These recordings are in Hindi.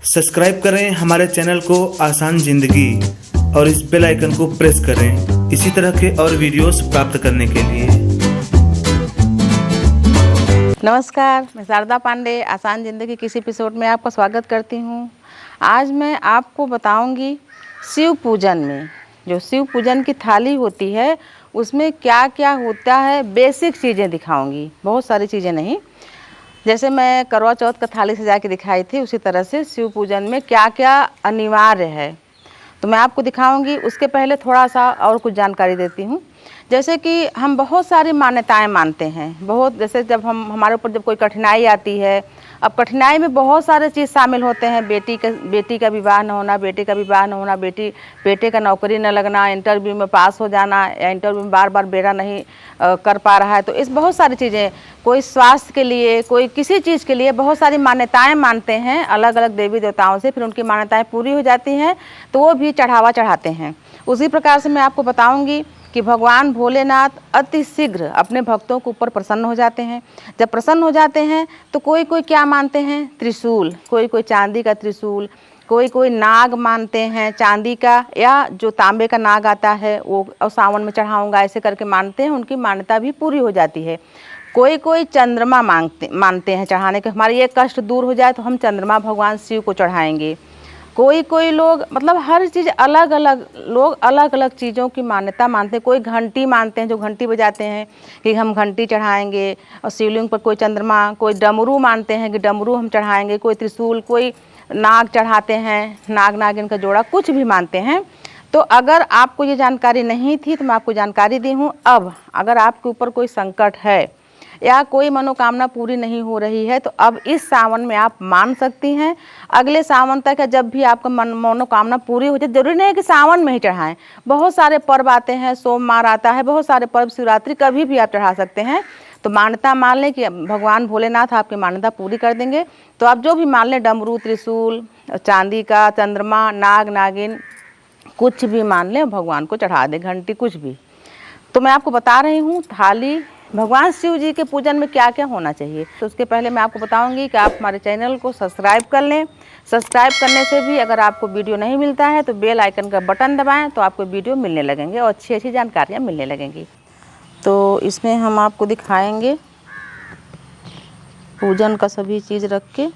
सब्सक्राइब करें हमारे चैनल को आसान ज़िंदगी और इस बेल आइकन को प्रेस करें इसी तरह के और वीडियोस प्राप्त करने के लिए। नमस्कार, मैं शारदा पांडे आसान ज़िंदगी किसी एपिसोड में आपका स्वागत करती हूँ। आज मैं आपको बताऊंगी शिव पूजन में जो शिव पूजन की थाली होती है उसमें क्या क्या होता है, बेसिक चीज़ें दिखाऊंगी, बहुत सारी चीज़ें नहीं। जैसे मैं करवा चौथ का थाली सजा के दिखाई थी उसी तरह से शिव पूजन में क्या क्या अनिवार्य है तो मैं आपको दिखाऊंगी। उसके पहले थोड़ा सा और कुछ जानकारी देती हूँ। जैसे कि हम बहुत सारी मान्यताएं मानते हैं, बहुत जैसे जब हमारे ऊपर जब कोई कठिनाई आती है, अब कठिनाई में बहुत सारे चीज़ शामिल होते हैं। बेटी का विवाह न होना, बेटे का विवाह न होना, बेटे का नौकरी न लगना, इंटरव्यू में पास हो जाना या इंटरव्यू में बार बार बेरा नहीं कर पा रहा है, तो इस बहुत सारी चीज़ें, कोई स्वास्थ्य के लिए, कोई किसी चीज़ के लिए बहुत सारी मान्यताएं मानते हैं अलग अलग देवी देवताओं से। फिर उनकी मान्यताएं पूरी हो जाती हैं तो वो भी चढ़ावा चढ़ाते हैं। उसी प्रकार से मैं आपको बताऊंगी कि भगवान भोलेनाथ अति शीघ्र अपने भक्तों के ऊपर प्रसन्न हो जाते हैं। जब प्रसन्न हो जाते हैं तो कोई कोई क्या मानते हैं, त्रिशूल, कोई कोई चांदी का त्रिशूल, कोई कोई नाग मानते हैं चांदी का, या जो तांबे का नाग आता है वो और सावन में चढ़ाऊंगा, ऐसे करके मानते हैं। उनकी मान्यता भी पूरी हो जाती है। कोई कोई चंद्रमा मानते हैं चढ़ाने के, हमारे ये कष्ट दूर हो जाए तो हम चंद्रमा भगवान शिव को चढ़ाएंगे। कोई कोई लोग, मतलब हर चीज़ अलग अलग लोग अलग अलग चीज़ों की मान्यता मानते हैं। कोई घंटी मानते हैं, जो घंटी बजाते हैं कि हम घंटी चढ़ाएंगे और शिवलिंग पर कोई चंद्रमा। कोई डमरू मानते हैं कि डमरू हम चढ़ाएंगे। कोई त्रिशूल, कोई नाग चढ़ाते हैं, नाग नागिन का जोड़ा, कुछ भी मानते हैं। तो अगर आपको ये जानकारी नहीं थी तो मैं आपको जानकारी दी हूँ। अब अगर आपके ऊपर कोई संकट है या कोई मनोकामना पूरी नहीं हो रही है तो अब इस सावन में आप मान सकती हैं। अगले सावन तक है, जब भी आपका मनोकामना पूरी हो जाए, जरूरी नहीं है कि सावन में ही चढ़ाएं। बहुत सारे पर्व आते हैं, सोमवार आता है, बहुत सारे पर्व, शिवरात्रि, कभी भी आप चढ़ा सकते हैं। तो मान्यता मान लें कि भगवान भोलेनाथ आपकी मान्यता पूरी कर देंगे। तो आप जो भी मान लें, डमरू, त्रिशूल, चांदी का, चंद्रमा, नाग नागिन, कुछ भी मान लें, भगवान को चढ़ा दें, घंटी, कुछ भी। तो मैं आपको बता रही हूँ थाली भगवान शिव जी के पूजन में क्या क्या होना चाहिए। तो उसके पहले मैं आपको बताऊंगी कि आप हमारे चैनल को सब्सक्राइब कर लें। सब्सक्राइब करने से भी अगर आपको वीडियो नहीं मिलता है तो बेल आइकन का बटन दबाएं तो आपको वीडियो मिलने लगेंगे और अच्छी अच्छी जानकारियाँ मिलने लगेंगी। तो इसमें हम आपको दिखाएंगे पूजन का सभी चीज़ रख के।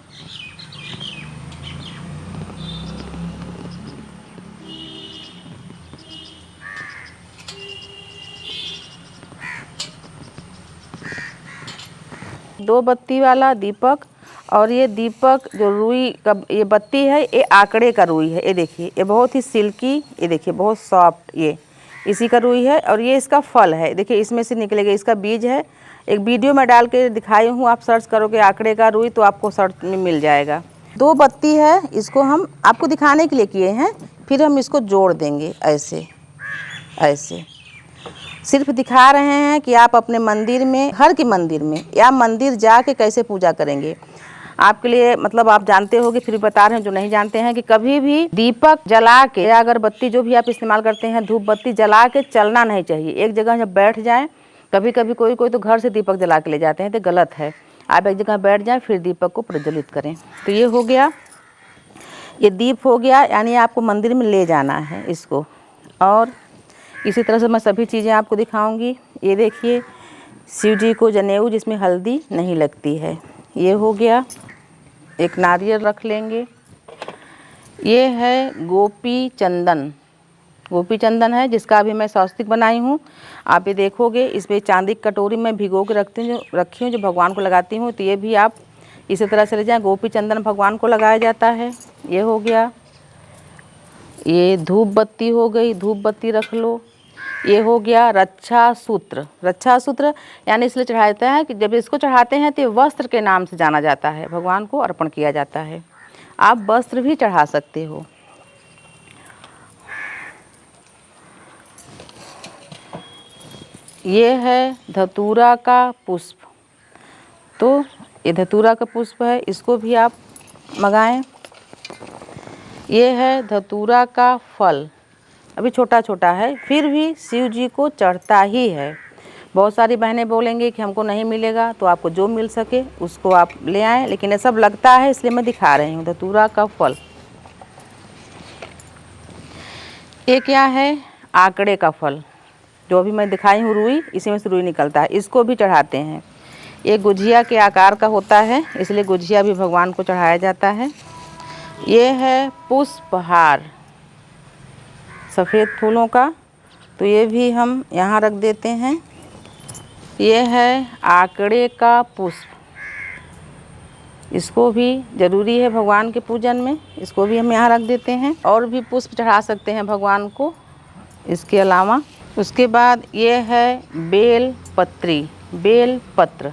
दो बत्ती वाला दीपक, और ये दीपक जो रुई का ये बत्ती है, ये आंकड़े का रुई है। ये देखिए, ये बहुत ही सिल्की, ये देखिए बहुत सॉफ्ट, ये इसी का रुई है। और ये इसका फल है, देखिए इसमें से निकलेगा, इसका बीज है। एक वीडियो में डाल के दिखाई हूँ, आप सर्च करोगे आंकड़े का रुई तो आपको सर्च में मिल जाएगा। दो बत्ती है, इसको हम आपको दिखाने के लिए किए हैं। फिर हम इसको जोड़ देंगे ऐसे ऐसे, सिर्फ दिखा रहे हैं कि आप अपने मंदिर में, घर के मंदिर में या मंदिर जाके कैसे पूजा करेंगे। आपके लिए, मतलब आप जानते होगे, फिर बता रहे हैं जो नहीं जानते हैं, कि कभी भी दीपक जला के या अगरबत्ती जो भी आप इस्तेमाल करते हैं, धूप बत्ती जला के चलना नहीं चाहिए। एक जगह जब बैठ जाएं, कभी कभी कोई कोई तो घर से दीपक जला के ले जाते हैं, तो गलत है। आप एक जगह बैठ जाएं फिर दीपक को प्रज्वलित करें। तो ये हो गया, ये दीप हो गया, यानी आपको मंदिर में ले जाना है इसको। और इसी तरह से मैं सभी चीज़ें आपको दिखाऊंगी। ये देखिए, शिव जी को जनेऊ जिसमें हल्दी नहीं लगती है, ये हो गया। एक नारियल रख लेंगे। ये है गोपी चंदन, गोपी चंदन है जिसका अभी मैं स्वास्तिक बनाई हूँ। आप ये देखोगे, इसमें चांदी की कटोरी में भिगो के रखती हूँ जो भगवान को लगाती हूँ। तो ये भी आप इसी तरह से ले जाएँ। गोपी चंदन भगवान को लगाया जाता है। ये हो गया। ये धूप बत्ती हो गई, धूप बत्ती रख लो। ये हो गया रक्षा सूत्र। रक्षा सूत्र यानी इसलिए चढ़ाया जाता है कि जब इसको चढ़ाते हैं तो ये वस्त्र के नाम से जाना जाता है, भगवान को अर्पण किया जाता है। आप वस्त्र भी चढ़ा सकते हो। ये है धतूरा का पुष्प, तो ये धतूरा का पुष्प है, इसको भी आप मंगाएं। ये है धतूरा का फल, अभी छोटा छोटा है, फिर भी शिव जी को चढ़ता ही है। बहुत सारी बहनें बोलेंगी कि हमको नहीं मिलेगा, तो आपको जो मिल सके उसको आप ले आएँ, लेकिन ये सब लगता है इसलिए मैं दिखा रही हूँ। धतूरा का फल। ये क्या है? आकड़े का फल। जो अभी मैं दिखाई हूँ रुई, इसी में से रुई निकलता है, इसको भी चढ़ाते हैं। ये गुझिया के आकार का होता है, इसलिए गुझिया भी भगवान को चढ़ाया जाता है। ये है पुष्पहार सफ़ेद फूलों का, तो ये भी हम यहाँ रख देते हैं। ये है आकड़े का पुष्प, इसको भी ज़रूरी है भगवान के पूजन में, इसको भी हम यहाँ रख देते हैं। और भी पुष्प चढ़ा सकते हैं भगवान को इसके अलावा। उसके बाद ये है बेल पत्री, बेल पत्र।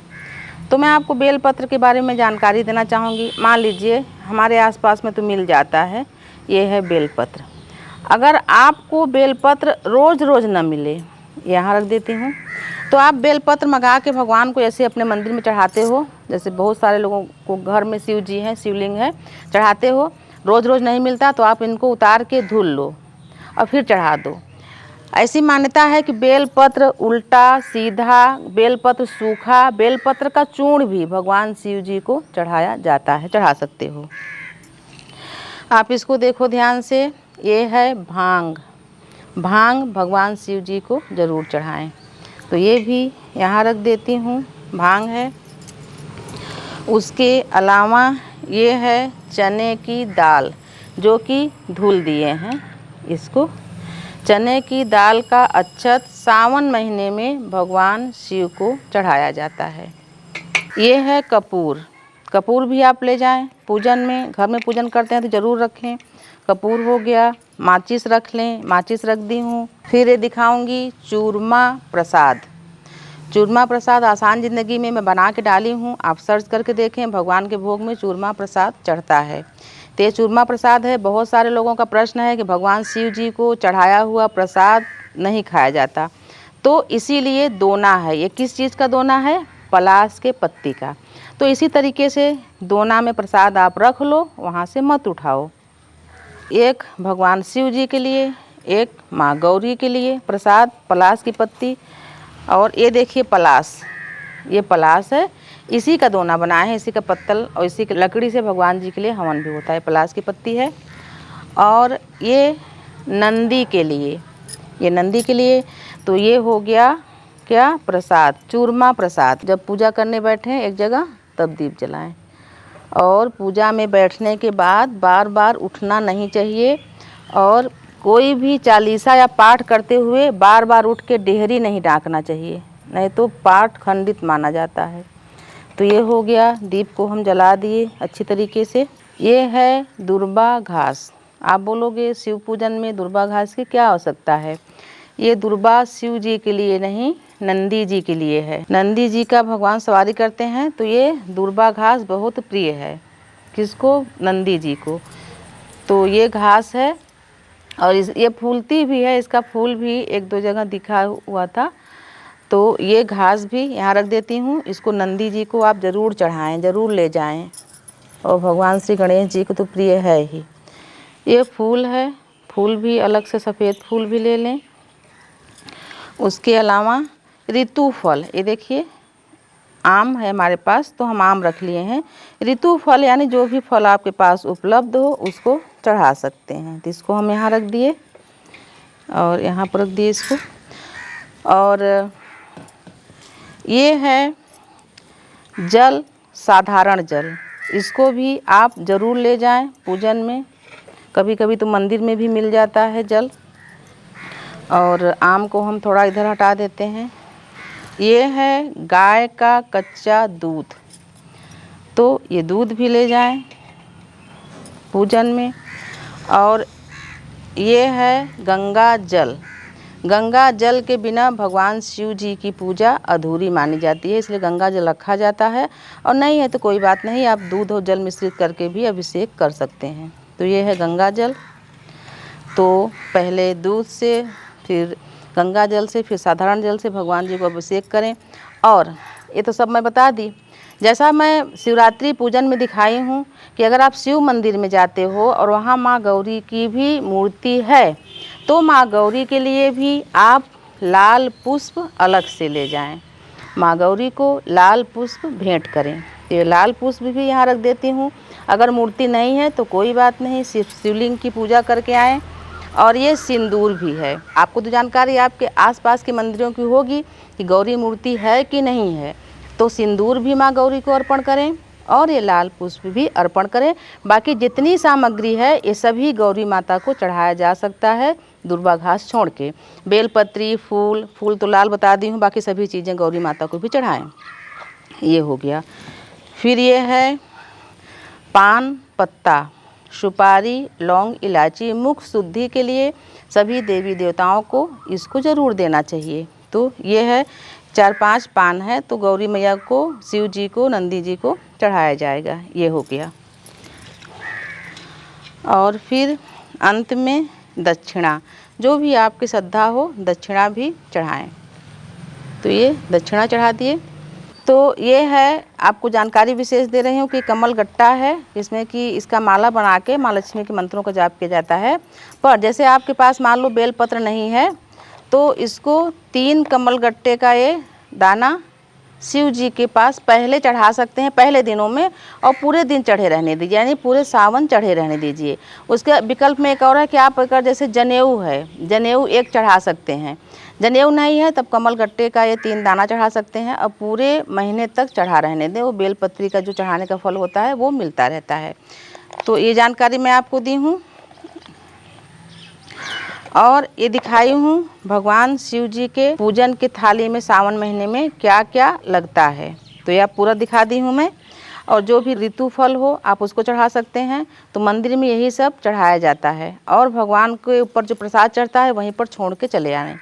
तो मैं आपको बेल पत्र के बारे में जानकारी देना चाहूँगी। मान लीजिए हमारे आसपास में तो मिल जाता है, ये है बेल पत्र। अगर आपको बेल पत्र रोज़ रोज़ न मिले, यहाँ रख देती हूँ, तो आप बेल पत्र मंगा के भगवान को ऐसे अपने मंदिर में चढ़ाते हो। जैसे बहुत सारे लोगों को घर में शिव जी हैं, शिवलिंग है, चढ़ाते हो। रोज़ रोज़ नहीं मिलता तो आप इनको उतार के धुल लो और फिर चढ़ा दो। ऐसी मान्यता है कि बेलपत्र उल्टा सीधा, बेलपत्र सूखा, बेलपत्र का चूर्ण भी भगवान शिव जी को चढ़ाया जाता है, चढ़ा सकते हो। आप इसको देखो ध्यान से। ये है भांग। भांग भगवान शिव जी को ज़रूर चढ़ाएं, तो ये भी यहाँ रख देती हूँ, भांग है। उसके अलावा ये है चने की दाल, जो कि धुल दिए हैं इसको। चने की दाल का अक्षत सावन महीने में भगवान शिव को चढ़ाया जाता है। ये है कपूर। कपूर भी आप ले जाएं पूजन में, घर में पूजन करते हैं तो ज़रूर रखें। कपूर हो गया। माचिस रख लें, माचिस रख दी हूँ। फिर ये दिखाऊंगी चूरमा प्रसाद। चूरमा प्रसाद आसान ज़िंदगी में मैं बना के डाली हूँ, आप सर्च करके देखें। भगवान के भोग में चूरमा प्रसाद चढ़ता है, तो ये चूरमा प्रसाद है। बहुत सारे लोगों का प्रश्न है कि भगवान शिव जी को चढ़ाया हुआ प्रसाद नहीं खाया जाता, तो इसीलिए दोना है। ये किस चीज़ का दोना है? पलाश के पत्ती का। तो इसी तरीके से दोना में प्रसाद आप रख लो, वहाँ से मत उठाओ। एक भगवान शिव जी के लिए, एक माँ गौरी के लिए प्रसाद पलाश की पत्ती। और ये देखिए पलाश, ये पलाश है, इसी का दोना बनाए हैं, इसी का पत्तल और इसी की लकड़ी से भगवान जी के लिए हवन भी होता है। पलाश की पत्ती है। और ये नंदी के लिए, ये नंदी के लिए, तो ये हो गया क्या? प्रसाद, चूरमा प्रसाद। जब पूजा करने बैठें एक जगह तब दीप जलाएं। और पूजा में बैठने के बाद बार बार उठना नहीं चाहिए, और कोई भी चालीसा या पाठ करते हुए बार बार उठ के डेहरी नहीं डांकना चाहिए, नहीं तो पाठ खंडित माना जाता है। तो ये हो गया, दीप को हम जला दिए अच्छी तरीके से। ये है दुर्बा घास। आप बोलोगे शिव पूजन में दुर्बा घास की क्या आवश्यकता है? ये दुर्बा शिव जी के लिए नहीं, नंदी जी के लिए है। नंदी जी का भगवान सवारी करते हैं, तो ये दुर्बा घास बहुत प्रिय है। किसको? नंदी जी को। तो ये घास है, और ये फूलती भी है, इसका फूल भी एक दो जगह दिखा हुआ था। तो ये घास भी यहाँ रख देती हूँ। इसको नंदी जी को आप ज़रूर चढ़ाएं, ज़रूर ले जाएं, और भगवान श्री गणेश जी को तो प्रिय है ही। ये फूल है, फूल भी अलग से सफ़ेद फूल भी ले लें। उसके अलावा ऋतु फल, ये देखिए आम है हमारे पास, तो हम आम रख लिए हैं। ऋतु फल यानी जो भी फल आपके पास उपलब्ध हो उसको चढ़ा सकते हैं। तो इसको हम यहाँ रख दिए, और यहाँ पर रख दिए इसको। और ये है जल, साधारण जल, इसको भी आप ज़रूर ले जाएं पूजन में। कभी कभी तो मंदिर में भी मिल जाता है जल। और आम को हम थोड़ा इधर हटा देते हैं। ये है गाय का कच्चा दूध, तो ये दूध भी ले जाएं पूजन में। और ये है गंगा जल। गंगा जल के बिना भगवान शिव जी की पूजा अधूरी मानी जाती है, इसलिए गंगा जल रखा जाता है। और नहीं है तो कोई बात नहीं, आप दूध और जल मिश्रित करके भी अभिषेक कर सकते हैं। तो ये है गंगा जल। तो पहले दूध से, फिर गंगा जल से, फिर साधारण जल से भगवान जी को अभिषेक करें। और ये तो सब मैं बता दी। जैसा मैं शिवरात्रि पूजन में दिखाई हूँ कि अगर आप शिव मंदिर में जाते हो और वहाँ माँ गौरी की भी मूर्ति है, तो माँ गौरी के लिए भी आप लाल पुष्प अलग से ले जाएं। माँ गौरी को लाल पुष्प भेंट करें। तो ये लाल पुष्प भी यहाँ रख देती हूँ। अगर मूर्ति नहीं है तो कोई बात नहीं, सिर्फ शिवलिंग की पूजा करके आएँ। और ये सिंदूर भी है। आपको तो जानकारी आपके आसपास के मंदिरों की होगी कि गौरी मूर्ति है कि नहीं है, तो सिंदूर भी माँ गौरी को अर्पण करें और ये लाल पुष्प भी अर्पण करें। बाकी जितनी सामग्री है ये सभी गौरी माता को चढ़ाया जा सकता है, दुर्वा घास छोड़ के। बेलपत्री, फूल तो लाल बता दी हूँ, बाकी सभी चीज़ें गौरी माता को भी चढ़ाएं। ये हो गया। फिर ये है पान पत्ता, सुपारी, लौंग, इलायची। मुख शुद्धि के लिए सभी देवी देवताओं को इसको ज़रूर देना चाहिए। तो ये है 4-5 पान है, तो गौरी मैया को, शिव जी को, नंदी जी को चढ़ाया जाएगा। ये हो गया। और फिर अंत में दक्षिणा, जो भी आपकी श्रद्धा हो दक्षिणा भी चढ़ाएं। तो ये दक्षिणा चढ़ा दिए। तो ये है, आपको जानकारी विशेष दे रही हूँ कि कमल गट्टा है, इसमें कि इसका माला बना के माँ लक्ष्मी के मंत्रों का जाप किया जाता है। पर जैसे आपके पास मान लो बेलपत्र नहीं है तो इसको 3 कमल गट्टे का ये दाना शिव जी के पास पहले चढ़ा सकते हैं, पहले दिनों में, और पूरे दिन चढ़े रहने दीजिए, यानी पूरे सावन चढ़े रहने दीजिए। उसके विकल्प में एक और है कि आप अगर जैसे जनेऊ है, जनेऊ 1 चढ़ा सकते हैं। जनेऊ नहीं है तब कमल गट्टे का ये 3 दाना चढ़ा सकते हैं और पूरे महीने तक चढ़ा रहने दें। वो बेलपत्री का जो चढ़ाने का फल होता है वो मिलता रहता है। तो ये जानकारी मैं आपको दी हूँ। और ये दिखाई हूँ भगवान शिव जी के पूजन की थाली में सावन महीने में क्या क्या लगता है, तो यह पूरा दिखा दी हूँ मैं। और जो भी ऋतु फल हो आप उसको चढ़ा सकते हैं। तो मंदिर में यही सब चढ़ाया जाता है और भगवान के ऊपर जो प्रसाद चढ़ता है वहीं पर छोड़ के चले आए।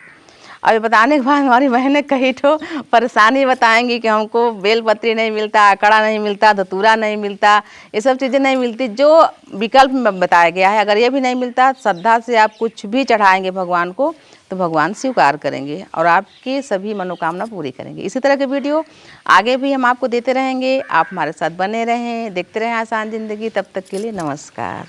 और ये बताने के बाद हमारी बहनें कहीं तो परेशानी बताएंगी कि हमको बेलपत्री नहीं मिलता, आकड़ा नहीं मिलता, धतूरा नहीं मिलता, ये सब चीज़ें नहीं मिलती। जो विकल्प में बताया गया है, अगर ये भी नहीं मिलता, श्रद्धा से आप कुछ भी चढ़ाएंगे भगवान को तो भगवान स्वीकार करेंगे और आपकी सभी मनोकामना पूरी करेंगे। इसी तरह के वीडियो आगे भी हम आपको देते रहेंगे। आप हमारे साथ बने रहें, देखते रहें आसान ज़िंदगी। तब तक के लिए नमस्कार।